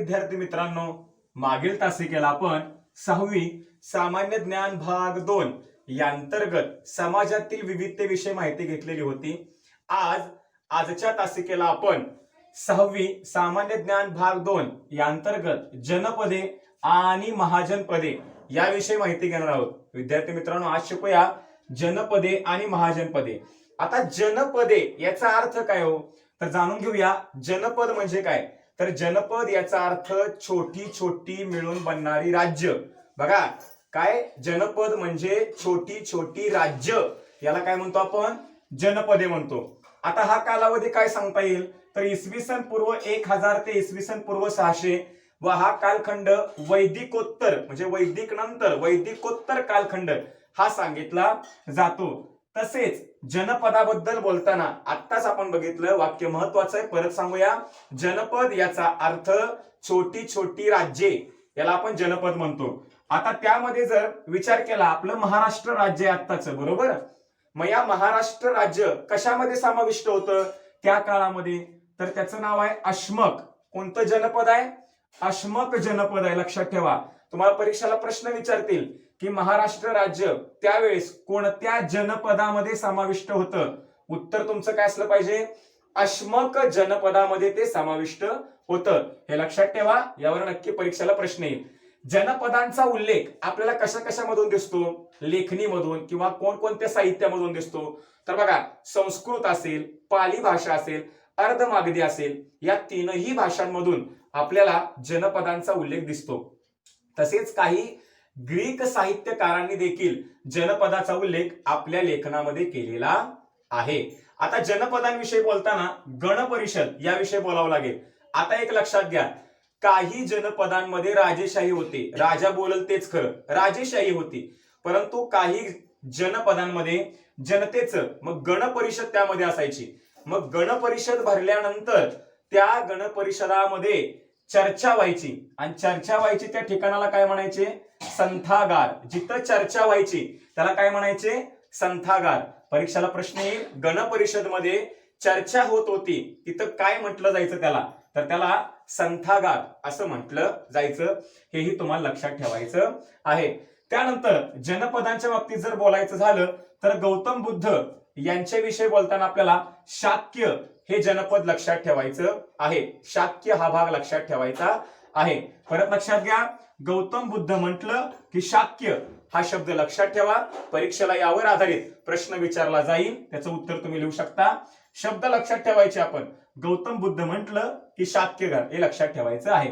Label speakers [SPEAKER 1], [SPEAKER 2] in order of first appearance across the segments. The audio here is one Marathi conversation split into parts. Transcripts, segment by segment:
[SPEAKER 1] विद्यार्थी मित्रांनो, मागील तासिकेला आपण 6वी सामान्य ज्ञान भाग 2 या अंतर्गत समाजातील विविधतेविषयी माहिती घेतलेली होती। आजच्या तासिकेला आपण 6वी सामान्य ज्ञान भाग 2 या अंतर्गत जनपदे आणि महाजनपदे याविषयी माहिती घेणार आहोत। विद्यार्थी मित्रांनो, आज शिकूया जनपदे आणि महाजनपदे। आता जनपदे याचा अर्थ काय हो, तर जाणून घेऊया। जनपद म्हणजे काय, तर जनपद याचा अर्थ छोटी छोटी मिळून बनणारी राज्य। बघा काय, जनपद म्हणजे छोटी छोटी राज्य, याला काय म्हणतो आपण, जनपदे म्हणतो। आता हा कालावधी काय सांगता येईल, तर इसवी सन पूर्व 1000 ते इसवी सन पूर्व 600 व हा कालखंड वैदिकोत्तर म्हणजे वैदिक नंतर वैदिकोत्तर कालखंड हा सांगितला जातो। तसेच जनपदाबद्दल बोलताना आत्ताच आपण बघितलं वाक्य महत्वाचं आहे, परत सांगूया। जनपद याचा अर्थ छोटी छोटी राज्ये, याला आपण जनपद म्हणतो। आता त्यामध्ये जर विचार केला, आपलं महाराष्ट्र राज्य आहे आत्ताच, बरोबर। मग या महाराष्ट्र राज्य कशामध्ये समाविष्ट होतं त्या काळामध्ये, तर त्याचं नाव आहे अश्मक। कोणतं जनपद आहे, अश्मक जनपद आहे, लक्षात ठेवा। तुम्हाला परीक्षेला प्रश्न विचारतील की महाराष्ट्र राज्य त्यावेळेस कोणत्या जनपदामध्ये समाविष्ट होतं, उत्तर तुमचं काय असलं पाहिजे, अश्मक जनपदामध्ये ते समाविष्ट होतं, हे लक्षात ठेवा। यावर नक्की परीक्षेला प्रश्न येईल। जनपदांचा उल्लेख आपल्याला कशा कशामधून दिसतो, लेखणीमधून किंवा कोणकोणत्या साहित्यामधून दिसतो, तर बघा संस्कृत असेल, पाली भाषा असेल, अर्धमागधी असेल, या तीनही भाषांमधून आपल्याला जनपदांचा उल्लेख दिसतो। तसेच काही ग्रीक साहित्यकारांनी देखील जनपदाचा उल्लेख आपल्या लेखनामध्ये केलेला आहे। आता जनपदांविषयी बोलताना गणपरिषद याविषयी बोलावं लागेल। आता एक लक्षात घ्या, काही जनपदांमध्ये राजेशाही होती, राजा बोलल तेच खरं, राजेशाही होती। परंतु काही जनपदांमध्ये जनतेचं मग गणपरिषद त्यामध्ये असायची। मग गणपरिषद भरल्यानंतर त्या गणपरिषदामध्ये चर्चा व्हायची, आणि चर्चा व्हायची त्या ठिकाणाला काय म्हणायचे, संथागार। जिथं चर्चा व्हायची त्याला काय म्हणायचे, संथागार। परीक्षेला प्रश्न येईल, गणपरिषद मध्ये चर्चा होत होती तिथं काय म्हटलं जायचं त्याला, तर त्याला संथागार असं म्हटलं जायचं, हेही तुम्हाला लक्षात ठेवायचं आहे। त्यानंतर जनपदांच्या बाबतीत जर बोलायचं झालं तर गौतम बुद्ध यांच्याविषयी बोलताना आपल्याला शाक्य हे जनपद लक्षात ठेवायचं आहे। शाक्य हा भाग लक्षात ठेवायचा आहे। परत लक्षात घ्या, गौतम बुद्ध म्हटलं की शाक्य हा शब्द लक्षात ठेवा। परीक्षेला यावर आधारित प्रश्न विचारला जाईल, त्याचं उत्तर तुम्ही लिहू शकता। शब्द लक्षात ठेवायचे आपण, गौतम बुद्ध म्हटलं की शाक्यगार, हे लक्षात ठेवायचं आहे।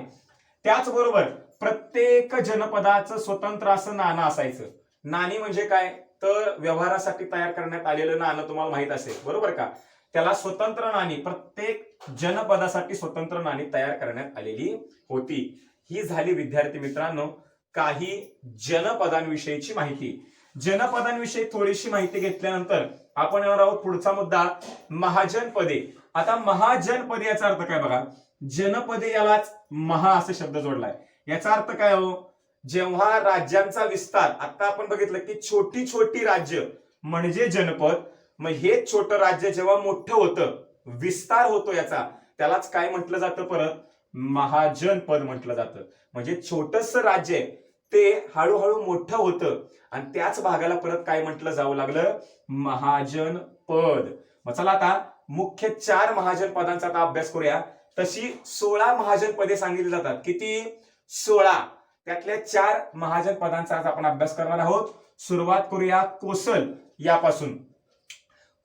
[SPEAKER 1] त्याचबरोबर प्रत्येक जनपदाचं स्वतंत्र असं नाणं असायचं। नाणी म्हणजे काय, तर व्यवहारासाठी तयार करण्यात आलेलं नाणं तुम्हाला माहित असेल, बरोबर का, त्याला स्वतंत्र नाणी, प्रत्येक जनपदासाठी स्वतंत्र नाणी तयार करण्यात आलेली होती। ही झाली विद्यार्थी मित्रांनो काही जनपदांविषयीची माहिती। जनपदांविषयी थोडीशी माहिती घेतल्यानंतर आपण येणार आहोत पुढचा मुद्दा, महाजनपदे। आता महाजनपदे याचा अर्थ काय बघा, जनपदे यालाच महा असा शब्द जोडलाय। याचा अर्थ काय हो, जेव्हा राज्यांचा विस्तार, आता आपण बघितलं की छोटी छोटी राज्य म्हणजे जनपद, मग हे छोटं राज्य जेव्हा मोठं होतं, विस्तार होतो याचा, त्यालाच काय म्हटलं जातं, परत महाजनपद म्हटलं जातं। म्हणजे छोटस राज्य आहे ते हळूहळू मोठं होतं आणि त्याच भागाला परत काय म्हटलं जावं लागलं, महाजनपद। मग चला आता मुख्य 4 महाजनपदांचा आता अभ्यास करूया। तशी 16 महाजनपदे सांगितली जातात, किती, 16। त्यातल्या 4 महाजनपदांचा आज आपण अभ्यास करणार आहोत। सुरुवात करूया कोसल यापासून।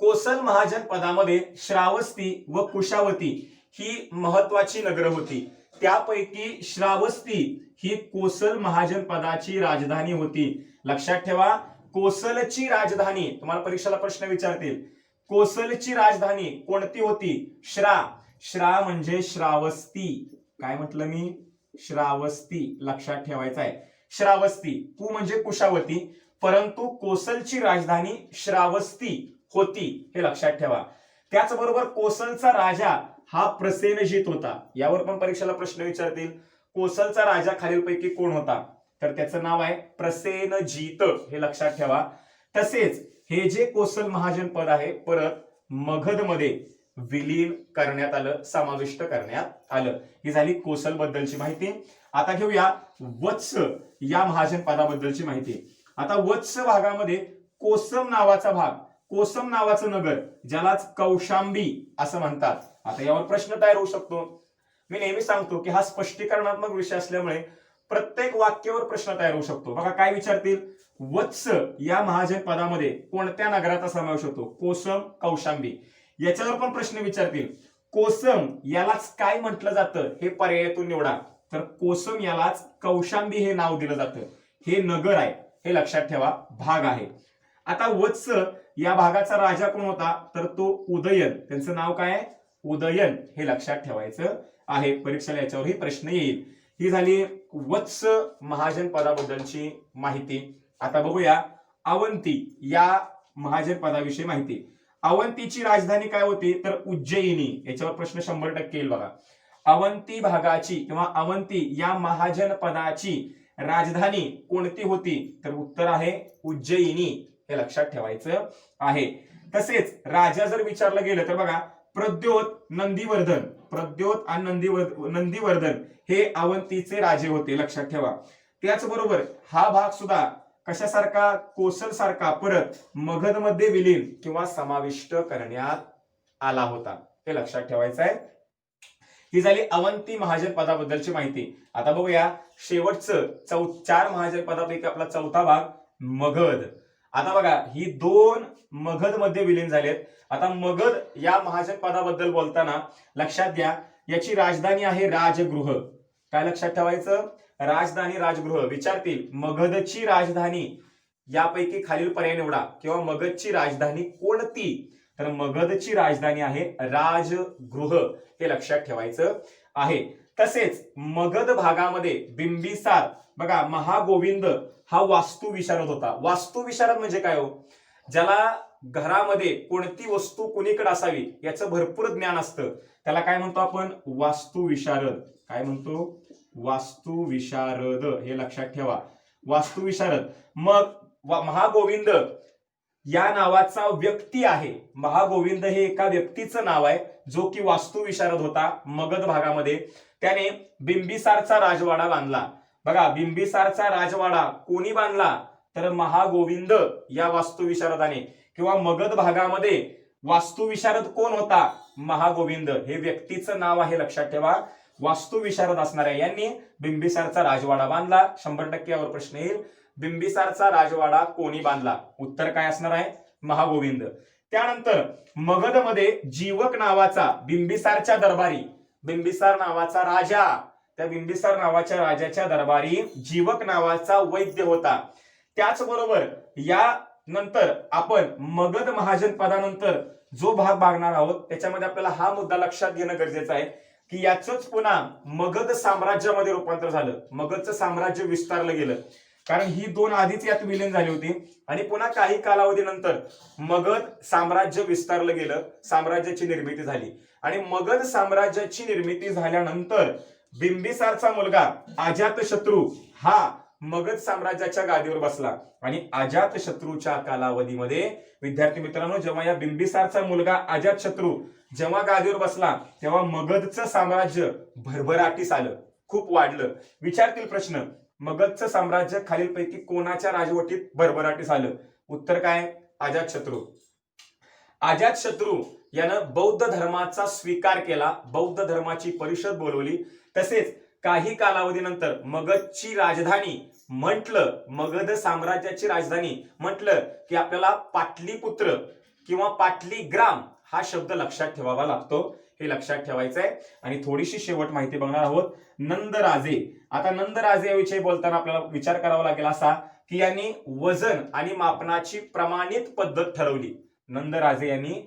[SPEAKER 1] कोसल महाजनपदामध्ये श्रावस्ती व कुशावती ही महत्वाची नगरं होती। त्यापैकी श्रावस्ती ही कोसल महाजनपदाची राजधानी होती। लक्षात ठेवा, कोसलची राजधानी, तुम्हाला परीक्षेला प्रश्न विचारतील, कोसलची राजधानी कोणती होती, श्रा म्हणजे श्रावस्ती। काय म्हटलं मी, श्रावस्ती, लक्षात ठेवायचं आहे, श्रावस्ती। कु म्हणजे कुशावती, परंतु कोसलची राजधानी श्रावस्ती होती, हे लक्षात ठेवा। त्याचबरोबर कोसलचा राजा हा प्रसेनजित होता। यावर पण परीक्षेला प्रश्न विचारतील, कोसलचा राजा खालीलपैकी कोण होता, तर त्याचं नाव आहे प्रसेनजित, हे लक्षात ठेवा। तसेच हे जे कोसल महाजनपद आहे, परत मगधमध्ये विलीन करण्यात आलं, समाविष्ट करण्यात आलं. ही झाली कोसल बद्दलची माहिती. आता घेऊया वत्स या महाजन पदाबद्दलची माहिती. आता वत्स भागामध्ये कोसम नावाचा भाग, कोसम नावाचं नगर, ज्यालाच कौशांबी असं म्हणतात. आता यावर प्रश्न तयार होऊ शकतो. मी नेहमी सांगतो की हा स्पष्टीकरणात्मक विषय असल्यामुळे प्रत्येक वाक्यावर प्रश्न तयार होऊ शकतो. बघा काय विचारतील, वत्स या महाजन पदामध्ये कोणत्या नगराचा समावेश होतो? कोसम, कौशांबी. याच्यावर पण प्रश्न विचारतील. कोसम यालाच काय म्हटलं जातं हे पर्यायातून निवडा. तर कोसम यालाच कौशांबी हे नाव दिलं जातं. हे नगर आहे, हे लक्षात ठेवा, भाग आहे. आता वत्स या भागाचा राजा कोण होता? तर तो उदयन. त्यांचं नाव काय आहे? उदयन. हे लक्षात ठेवायचं आहे. परीक्षेला याच्यावरही प्रश्न येईल. ही झाली वत्स महाजन पदाबद्दलची माहिती. आता बघूया अवंती या महाजन पदाविषयी माहिती. अवंतीची राजधानी काय होती? तर उज्जयिनी. याच्यावर प्रश्न 100% येईल बघा. अवंती भागाची किंवा अवंती या महाजन पदाची राजधानी कोणती होती? तर उत्तर आहे उज्जयिनी. हे लक्षात ठेवायचं आहे. तसेच राजा जर विचारलं गेलं तर बघा प्रद्योत, नंदीवर्धन, प्रद्योत आणि नंदीवर्धन हे अवंतीचे राजे होते, लक्षात ठेवा. त्याचबरोबर हा भाग सुद्धा कशासारखा? कोसल सारखा परत मगध मध्ये विलीन किंवा समाविष्ट करण्यात आला होता. हे लक्षात ठेवायचं आहे. ही झाली अवंती महाजन पदाबद्दलची माहिती. आता बघूया शेवटचं 4 महाजन पदापैकी आपला चौथा भाग मगध. आता बघा ही 2 मगध मध्ये विलीन झालेत. आता मगध या महाजन पदाबद्दल बोलताना लक्षात घ्या याची राजधानी आहे राजगृह. काय लक्षात ठेवायचं? राजधानी राजगृह. विचारतील मगधची राजधानी यापैकी खालील पर्याय निवडा किंवा मगधची राजधानी कोणती? तर मगधची राजधानी आहे राजगृह. हे लक्षात ठेवायचं आहे. तसेच मगध भागामध्ये बिंबिसार बघा महागोविंद हा वास्तू विशारद होता. वास्तू विशारद म्हणजे काय हो? ज्याला घरामध्ये कोणती वस्तू कुणीकडे असावी याचं भरपूर ज्ञान असतं, त्याला काय म्हणतो आपण? वास्तू विशारद. काय म्हणतो? वास्तू विशारद. हे लक्षात ठेवा, वास्तू विशारद. मग महागोविंद या नावाचा व्यक्ती आहे. महागोविंद हे एका व्यक्तीचं नाव आहे जो की वास्तू विशारद होता मगध भागामध्ये. त्याने बिंबिसारचा राजवाडा बांधला. बघा बिंबिसारचा राजवाडा कोणी बांधला? तर महागोविंद या वास्तू विशारदाने. किंवा मगध भागामध्ये वास्तू विशारद कोण होता? महागोविंद. हे व्यक्तीचं नाव आहे, लक्षात ठेवा. वास्तू विशारद असणाऱ्या यांनी बिंबिसारचा राजवाडा बांधला. 100% यावर प्रश्न येईल. बिंबिसारचा राजवाडा कोणी बांधला? उत्तर काय असणार आहे? महागोविंद. त्यानंतर मगधमध्ये जीवक नावाचा बिंबिसारच्या दरबारी, बिंबिसार नावाचा राजा, त्या बिंबिसार नावाच्या राजाच्या दरबारी जीवक नावाचा वैद्य होता. त्याचबरोबर या नंतर आपण मगध महाजन पदानंतर जो भाग बघणार आहोत त्याच्यामध्ये आपल्याला हा मुद्दा लक्षात घेणं गरजेचं आहे की याचंच पुन्हा मगध साम्राज्यामध्ये रूपांतर झालं. मगधचं साम्राज्य विस्तारलं गेलं कारण ही 2 आधीच यात विलीन झाली होती आणि पुन्हा काही कालावधीनंतर मगध साम्राज्य विस्तारलं गेलं, साम्राज्याची निर्मिती झाली. आणि मगध साम्राज्याची निर्मिती झाल्यानंतर बिंबिसारचा मुलगा अजातशत्रू हा मगध साम्राज्याच्या गादीवर बसला. आणि अजातशत्रूच्या कालावधीमध्ये विद्यार्थी मित्रांनो जेव्हा या बिंबिसारचा मुलगा अजातशत्रू जेव्हा गादीवर बसला तेव्हा मगधचं साम्राज्य भरभराटीस आलं, खूप वाढलं. विचारतील प्रश्न, मगधचं साम्राज्य खालीलपैकी कोणाच्या राजवटीत भरभराटीस आलं? उत्तर काय? अजातशत्रू. अजातशत्रू यानं बौद्ध धर्माचा स्वीकार केला, बौद्ध धर्माची परिषद बोलवली. तसेच काही कालावधीनंतर मगधची राजधानी म्हटलं, मगध साम्राज्याची राजधानी म्हटलं की आपल्याला पाटलीपुत्र किंवा पाटलीग्राम हा शब्द लक्षात ठेवावा लागतो. हे लक्षात ठेवायचं आहे. आणि थोडीशी शेवट माहिती बघणार आहोत. नंदराजे. आता नंदराजे याविषयी बोलताना आपल्याला विचार करावा लागेल असा की यांनी वजन आणि मापनाची प्रमाणित पद्धत ठरवली. नंदराजे यांनी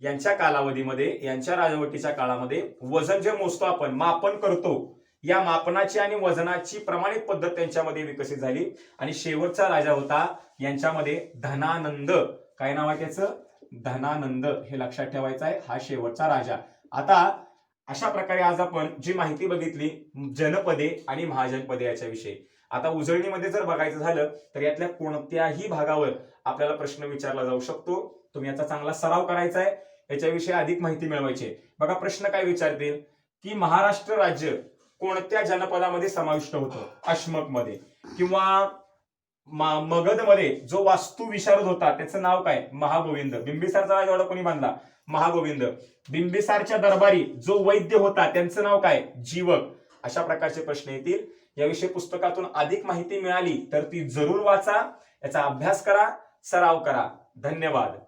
[SPEAKER 1] यांच्या कालावधीमध्ये, यांच्या राजवटीच्या काळामध्ये वजन जे मोजतो आपण, मापन करतो, या मापनाची आणि वजनाची प्रमाणित पद्धत त्यांच्यामध्ये विकसित झाली. आणि शेवटचा राजा होता यांच्यामध्ये धनानंद. काय नाव आहे त्याचं? धनानंद. हे लक्षात ठेवायचं आहे. हा शेवटचा राजा. आता अशा प्रकारे आज आपण जी माहिती बघितली जनपदे आणि महाजनपदे याच्याविषयी. आता उजळणीमध्ये जर बघायचं झालं तर यातल्या कोणत्याही भागावर आपल्याला प्रश्न विचारला जाऊ शकतो. तुम्ही याचा चांगला सराव करायचा आहे. याच्याविषयी अधिक माहिती मिळवायची. बघा प्रश्न काय विचारतील की महाराष्ट्र राज्य कोणत्या जनपदामध्ये समाविष्ट होतं? अश्मक मध्ये. किंवा मगधमध्ये जो वास्तू विशारद होता त्याचं नाव काय? महागोविंद. बिंबिसारचा राजवाडा कोणी बांधला? महागोविंद. बिंबिसारच्या दरबारी जो वैद्य होता त्यांचं नाव काय? जीवक. अशा प्रकारचे प्रश्न येतील. याविषयी पुस्तकातून अधिक माहिती मिळाली तर ती जरूर वाचा, याचा अभ्यास करा, सराव करा. धन्यवाद.